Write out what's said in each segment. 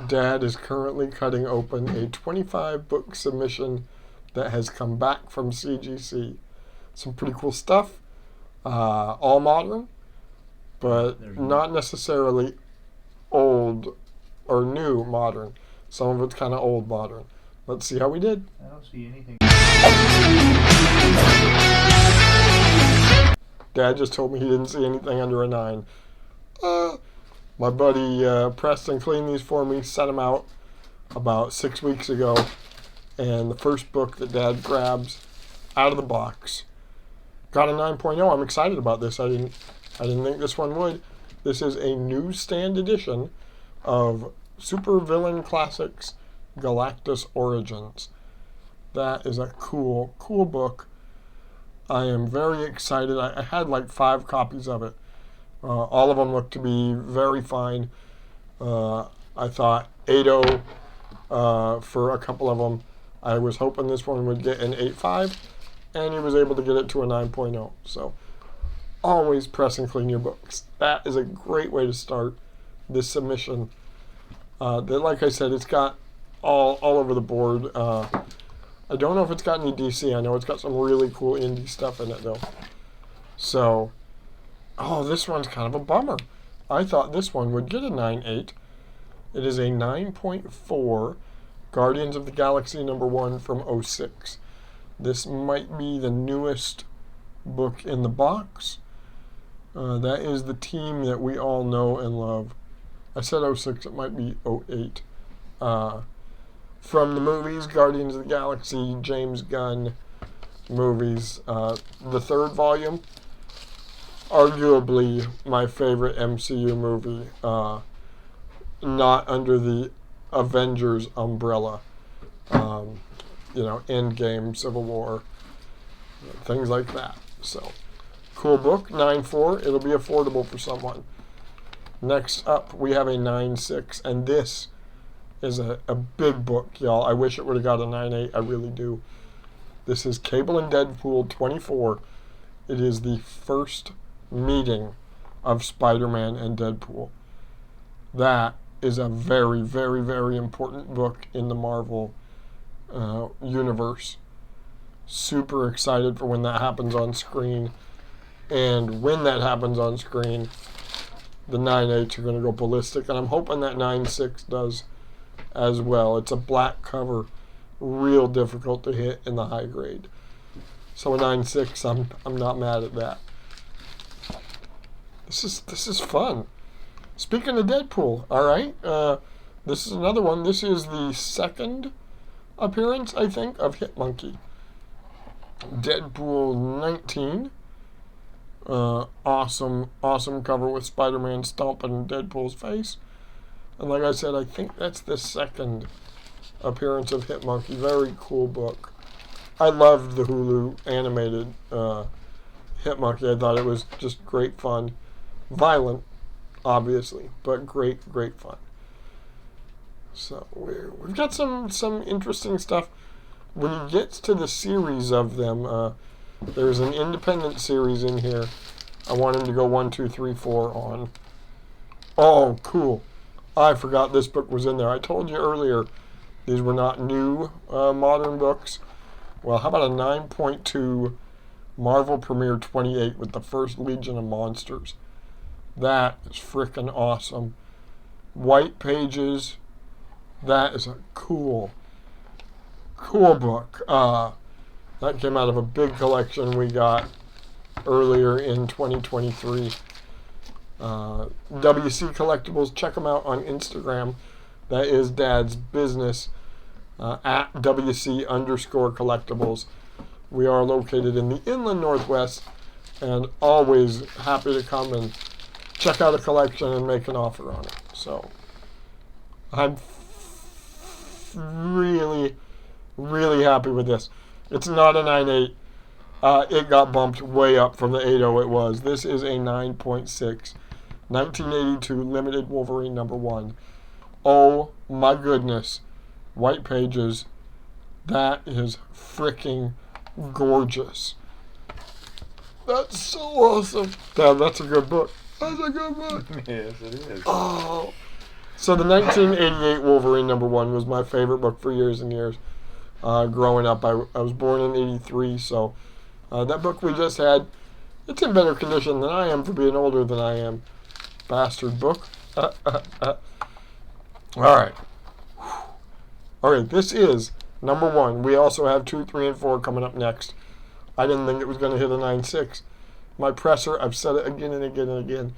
Dad is currently cutting open a 25-book submission that has come back from CGC. Some pretty cool stuff. All modern, but not necessarily old or new modern. Some of it's kind of old modern. Let's see how we did. I don't see anything. Dad just told me he didn't see anything under a 9. My buddy pressed and cleaned these for me, sent them out about 6 weeks ago. And the first book that Dad grabs out of the box got a 9.0. I'm excited about this. I didn't think this one would. This is a newsstand edition of Super Villain Classics Galactus Origins. That is a cool book. I am very excited. I had like 5 copies of it. All of them look to be very fine. I thought 8.0 for a couple of them. I was hoping this one would get an 8.5, and he was able to get it to a 9.0. So always press and clean your books. That is a great way to start this submission. Like I said, it's got all over the board. I don't know if it's got any DC. I know it's got some really cool indie stuff in it, though. So, this one's kind of a bummer. I thought this one would get a 9.8. It is a 9.4 Guardians of the Galaxy #1 from 2006. This might be the newest book in the box. That is the team that we all know and love. I said 2006, it might be 2008. From the movies, Guardians of the Galaxy, James Gunn movies. The third volume, arguably my favorite MCU movie. Not under the Avengers umbrella. Endgame, Civil War, things like that. So, cool book, 9.4. It'll be affordable for someone. Next up, we have a 9.6, and this is a big book, y'all. I wish it would have got a 9.8. I really do. This is Cable and Deadpool 24. It is the first meeting of Spider-Man and Deadpool. That is a very, very, very important book in the Marvel universe. Super excited for when that happens on screen. And when that happens on screen, the 9.8s are going to go ballistic. And I'm hoping that 9.6 does as well. It's a black cover. Real difficult to hit in the high grade. So a 9.6, I'm not mad at that. This is fun. Speaking of Deadpool, all right, this is another one. This is the second appearance, I think, of Hitmonkey. Deadpool 19. Awesome cover with Spider-Man stomping Deadpool's face. And like I said, I think that's the second appearance of Hitmonkey. Very cool book. I loved the Hulu animated Hitmonkey. I thought it was just great fun. Violent, obviously, but great fun. So we've got some interesting stuff. When it gets to the series of them, there's an independent series in here. I want him to go 1, 2, 3, 4 on. Oh, cool. I forgot this book was in there. I told you earlier these were not new modern books. Well, how about a 9.2 Marvel Premiere 28 with the first Legion of Monsters? That is freaking awesome. White pages. That is a cool book. That came out of a big collection we got earlier in 2023. WC Collectibles, check them out on Instagram. That is Dad's business, at WC_collectibles. We are located in the Inland Northwest, and always happy to come and check out a collection and make an offer on it. So I'm really happy with this. It's not a 9.8. It got bumped way up from the 8.0 it was. This is a 9.6. 1982 Limited Wolverine #1. Oh my goodness. White pages. That is freaking gorgeous. That's so awesome. Damn, that's a good book. That's a good book. Yes, it is. Oh. So the 1988 Wolverine #1 was my favorite book for years and years. Growing up, I was born in '83, so that book we just had, it's in better condition than I am for being older than I am. Bastard book. Alright. Alright, this is #1. We also have 2, 3, and 4 coming up next. I didn't think it was going to hit a 9.6. My presser, I've said it again and again and again.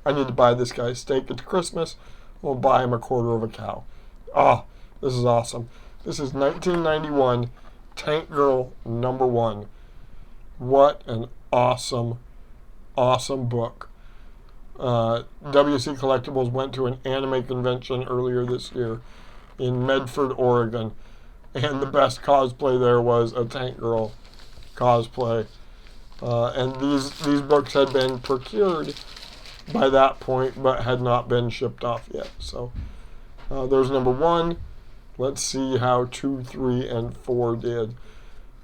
I need to buy this guy a steak. It's Christmas. We'll buy him a quarter of a cow. Oh, this is awesome. This is 1991 Tank Girl #1. What an awesome, awesome book. WC Collectibles went to an anime convention earlier this year in Medford, Oregon, and the best cosplay there was a Tank Girl cosplay. And these books had been procured by that point, but had not been shipped off yet. So there's #1. Let's see how 2, 3, and 4 did.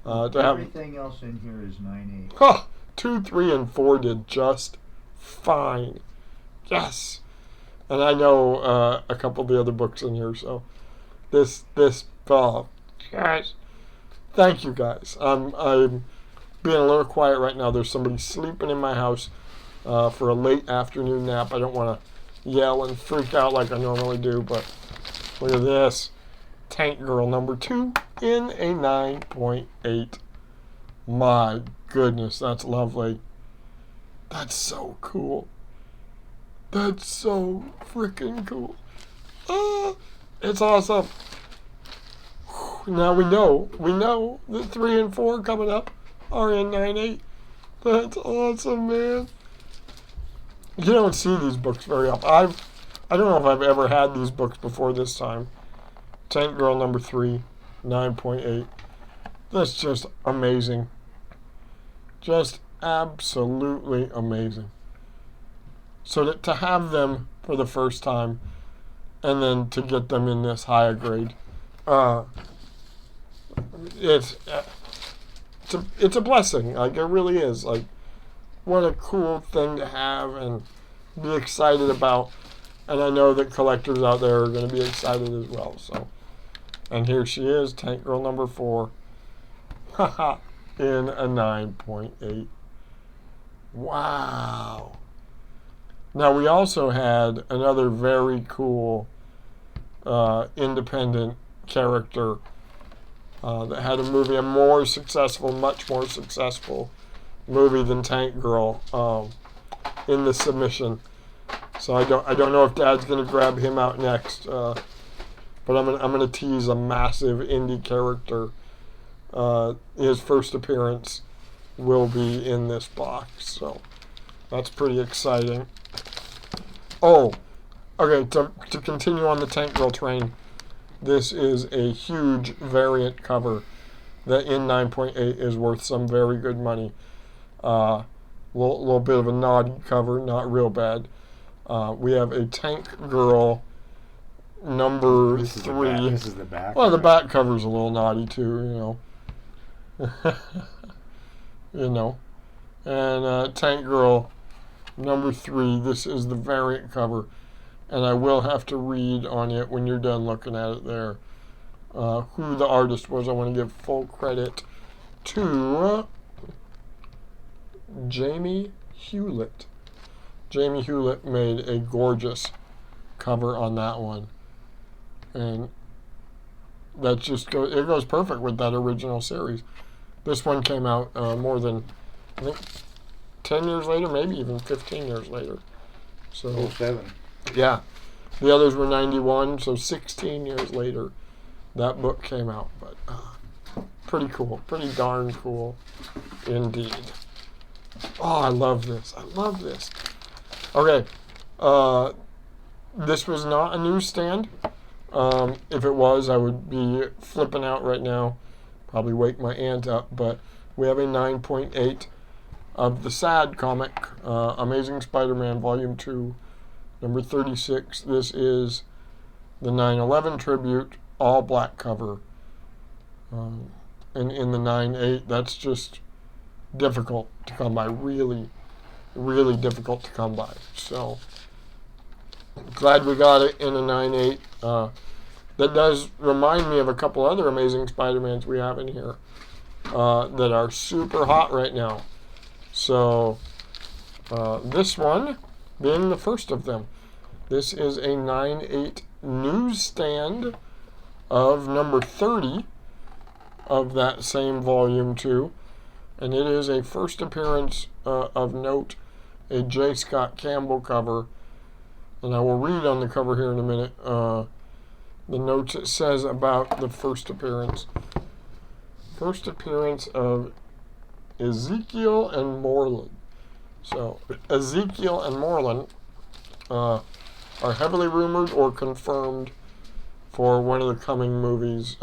Everything else in here is 9.8. Huh, 2, 3, and 4 did just fine. Yes. And I know a couple of the other books in here, so this guys, thank you guys. I'm being a little quiet right now. There's somebody sleeping in my house for a late afternoon nap. I don't want to yell and freak out like I normally do, but look at this. Tank Girl #2 in a 9.8. My goodness, that's lovely. That's so cool. That's so freaking cool. It's awesome. Now we know that 3 and 4 coming up are in 9.8. That's awesome, man. You don't see these books very often. I don't know if I've ever had these books before this time. Tank Girl #3, 9.8. That's just amazing. Just absolutely amazing. So to have them for the first time, and then to get them in this higher grade, it's a blessing. Like, it really is. Like, what a cool thing to have and be excited about. And I know that collectors out there are going to be excited as well. So, and here she is, Tank Girl #4. Haha, in a 9.8. Wow. Now we also had another very cool independent character that had a movie, a much more successful movie than Tank Girl, in the submission. So I don't know if Dad's gonna grab him out next, but I'm gonna tease a massive indie character. His first appearance will be in this box, so that's pretty exciting. Oh, okay. To continue on the Tank Girl train, this is a huge variant cover that in 9.8 is worth some very good money. Little bit of a naughty cover, not real bad. We have a Tank Girl #3. This is the back. Well, the back cover's a little naughty too, you know. You know. And Tank Girl #3. This is the variant cover, and I will have to read on it when you're done looking at it there who the artist was. I want to give full credit to Jamie Hewlett. Jamie Hewlett made a gorgeous cover on that one, and that just goes perfect with that original series. This one came out more than, I think, 10 years later, maybe even 15 years later. So 07. Yeah, the others were 91, so 16 years later that book came out. But pretty cool, pretty darn cool indeed. Oh, I love this. I love this. Okay, this was not a newsstand. If it was, I would be flipping out right now. Probably wake my aunt up. But we have a 9.8 of the sad comic, Amazing Spider-Man Volume 2, number 36. This is the 9/11 tribute, all black cover. And in the 9.8, that's just difficult to come by. Really, really difficult to come by. So, Glad we got it in a 9.8. That does remind me of a couple other Amazing Spider-Mans we have in here that are super hot right now. So, this one being the first of them. This is a 9.8 newsstand of number 30 of that same volume 2. And it is a first appearance of note, a J. Scott Campbell cover. And I will read on the cover here in a minute the notes it says about the first appearance. First appearance of Ezekiel and Moreland. So, Ezekiel and Moreland are heavily rumored or confirmed for one of the coming movies.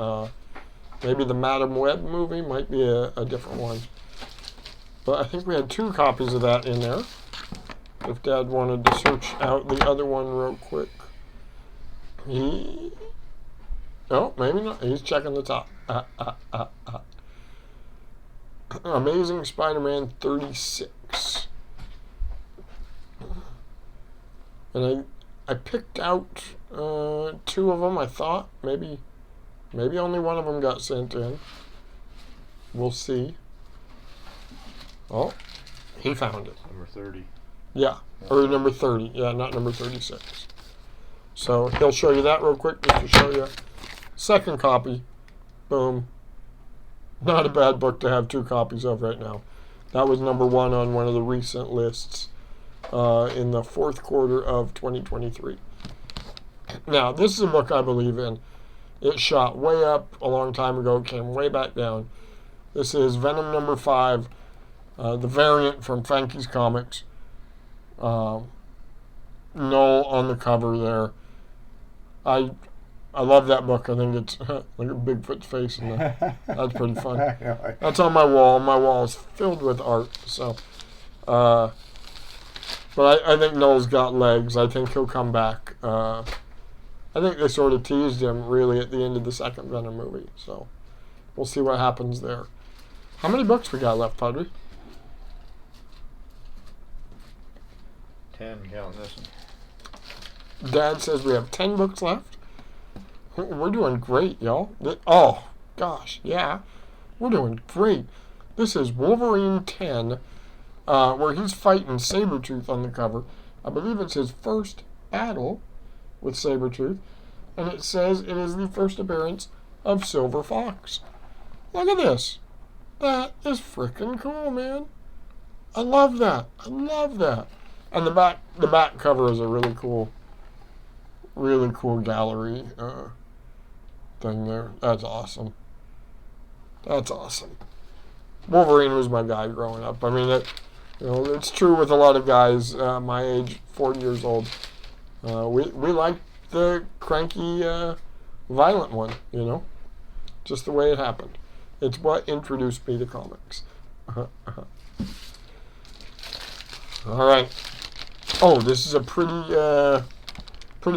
Maybe the Madam Web movie might be a different one. But I think we had 2 copies of that in there. If Dad wanted to search out the other one real quick. Oh, maybe not. He's checking the top. Amazing Spider-Man 36. And I picked out 2 of them, I thought. Maybe only one of them got sent in. We'll see. Oh, he found it. Number 30. Yeah, or number 30. Yeah, not number 36. So he'll show you that real quick just to show you. Second copy. Boom. Not a bad book to have 2 copies of right now. That was number 1 on one of the recent lists in the 4th quarter of 2023. Now, this is a book I believe in. It shot way up a long time ago, came way back down. This is Venom number 5, the variant from Franke's Comics. Null on the cover there. I love that book. I think it's like a Bigfoot's face in there. That's pretty fun. That's on my wall. My wall is filled with art. So, but I think Null's got legs. I think he'll come back. I think they sort of teased him really at the end of the second Venom movie. So, we'll see what happens there. How many books we got left, Padre? 10, counting this one. Dad says we have 10 books left. We're doing great, y'all. Oh, gosh, yeah. We're doing great. This is Wolverine 10, where he's fighting Sabretooth on the cover. I believe it's his first battle with Sabretooth. And it says it is the first appearance of Silver Fox. Look at this. That is freaking cool, man. I love that. I love that. And the back cover is a really cool gallery thing there. That's awesome. That's awesome. Wolverine was my guy growing up. I mean, it's true with a lot of guys my age, 40 years old. We like the cranky, violent one, just the way it happened. It's what introduced me to comics. All right. Oh, this is a pretty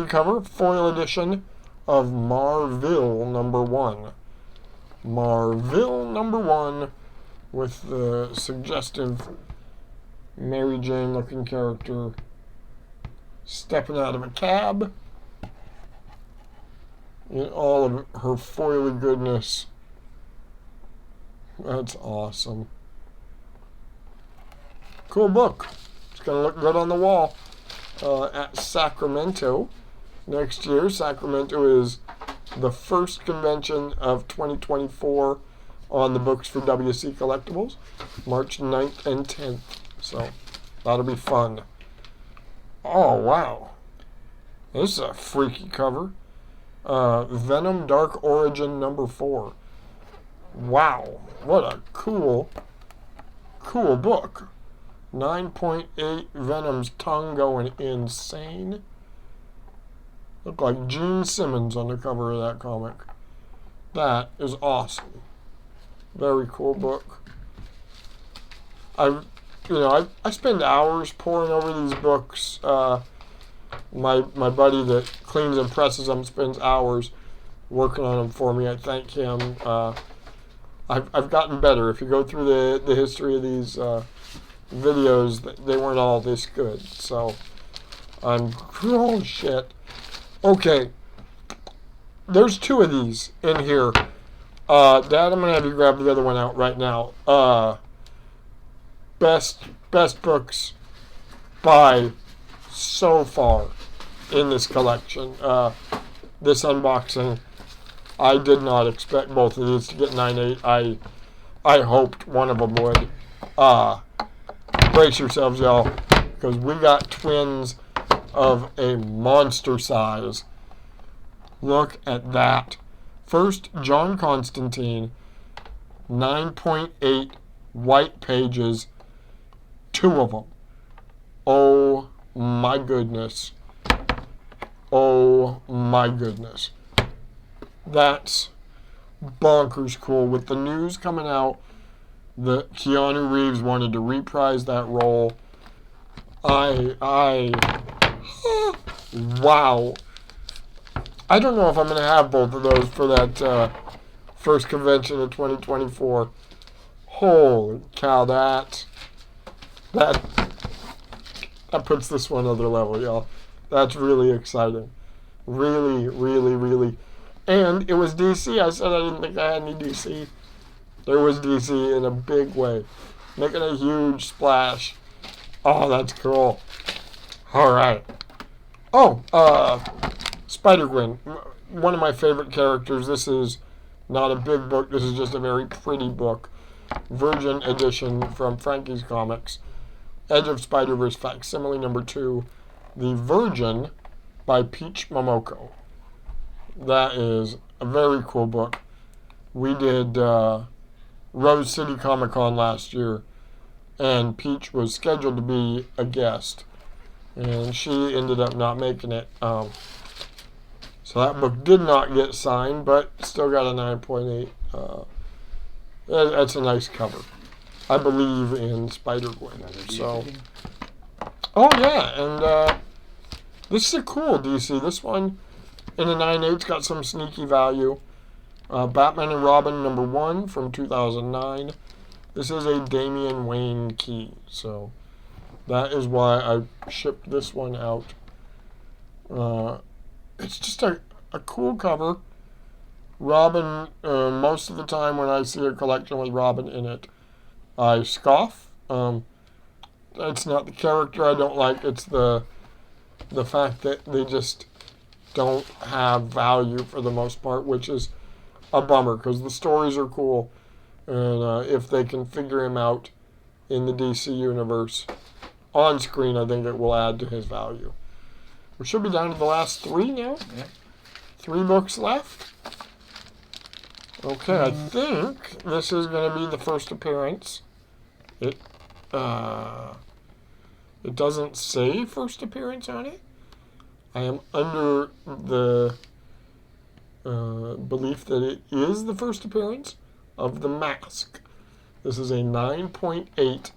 cover, foil edition of Marvel number 1. Marvel number 1 with the suggestive Mary Jane looking character stepping out of a cab in all of her foily goodness. That's awesome. Cool book. It's going to look good on the wall at Sacramento next year. Sacramento is the first convention of 2024 on the books for WC Collectibles, March 9th and 10th. So that'll be fun. Oh, wow. This is a freaky cover. Venom Dark Origin number 4. Wow. What a cool book. 9.8 Venom's tongue going insane. Look like Gene Simmons on the cover of that comic. That is awesome. Very cool book. I spend hours poring over these books. My buddy that cleans and presses them spends hours working on them for me. I thank him. I've gotten better. If you go through the history of these videos, they weren't all this good. So Oh, shit. Okay. There's 2 of these in here. Dad, I'm going to have you grab the other one out right now. Best books by so far in this collection. This unboxing, I did not expect both of these to get 9.8. I hoped one of them would. Brace yourselves, y'all, because we got twins of a monster size. Look at that. First, John Constantine, 9.8 white pages, 2 of them. Oh my goodness. Oh my goodness. That's bonkers cool. With the news coming out that Keanu Reeves wanted to reprise that role, wow. I don't know if I'm going to have both of those for that first convention of 2024. Holy cow, that puts this one another level, y'all. That's really exciting. Really, really, really. And it was DC. I said I didn't think I had any DC. There was DC in a big way. Making a huge splash. Oh, that's cool. Alright. Oh, Spider-Gwen. One of my favorite characters. This is not a big book. This is just a very pretty book. Virgin edition from Frankie's Comics. Edge of Spider-Verse Facsimile number 2. The Virgin by Peach Momoko. That is a very cool book. We did Rose City Comic Con last year, and Peach was scheduled to be a guest, and she ended up not making it. So that book did not get signed, but still got a 9.8. That's a nice cover. I believe in Spider-Gwen. So, oh yeah, and this is a cool DC. This one in a 9.8's got some sneaky value. Batman and Robin number 1 from 2009. This is a Damian Wayne key, so that is why I shipped this one out. It's just a cool cover. Robin, most of the time when I see a collection with Robin in it, I scoff. It's not the character I don't like, it's the fact that they just don't have value for the most part, which is a bummer because the stories are cool, and if they can figure him out in the DC universe on screen, I think it will add to his value. We should be down to the last 3 now. Yeah. 3 books left. Okay, I think this is going to be the first appearance. It doesn't say first appearance on it. I am under the belief that it is the first appearance of The Mask. This is a 9.8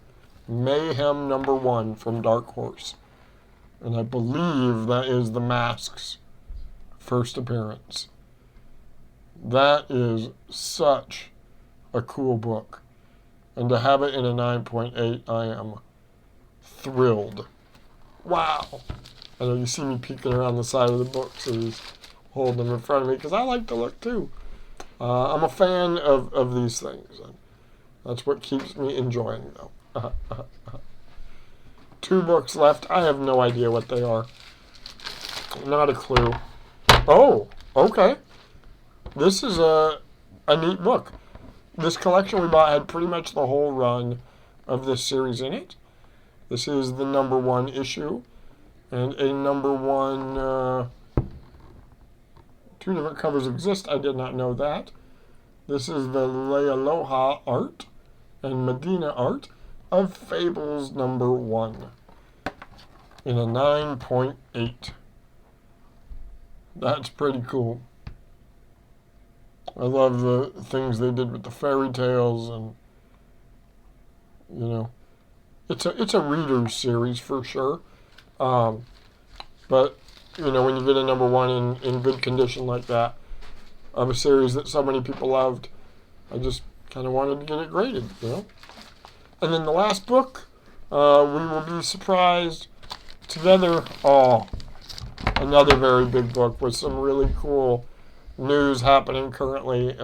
Mayhem number 1 from Dark Horse. And I believe that is The Mask's first appearance. That is such a cool book. And to have it in a 9.8, I am thrilled. Wow. I know you see me peeking around the side of the book, so he's holding them in front of me, because I like to look too. I'm a fan of these things. That's what keeps me enjoying them. 2 books left. I have no idea what they are. Not a clue. Oh, okay. This is a neat book. This collection we bought had pretty much the whole run of this series in it. This is the number 1 issue. And a number 1... 2 different covers exist. I did not know that. This is the Lealoha art and Medina art of Fables number 1 in a 9.8. That's pretty cool. I love the things they did with the fairy tales, and you know, it's a reader's series for sure. But you know, when you get a number 1 in good condition like that of a series that so many people loved, I just kind of wanted to get it graded, you know. And then the last book, we will be surprised together, another very big book with some really cool news happening currently.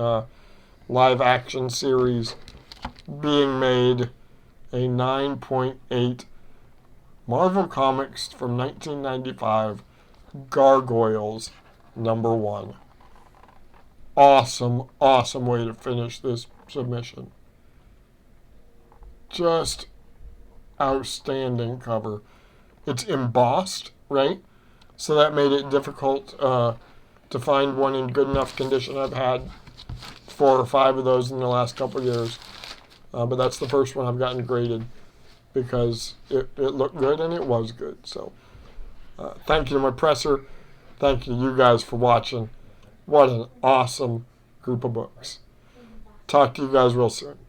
Live action series being made, a 9.8 Marvel Comics from 1995, Gargoyles #1. Awesome, awesome way to finish this submission. Just outstanding cover. It's embossed, right? So that made it difficult to find one in good enough condition. I've had 4 or 5 of those in the last couple of years. But that's the first one I've gotten graded because it looked good and it was good. So thank you to my presser. Thank you to you guys for watching. What an awesome group of books. Talk to you guys real soon.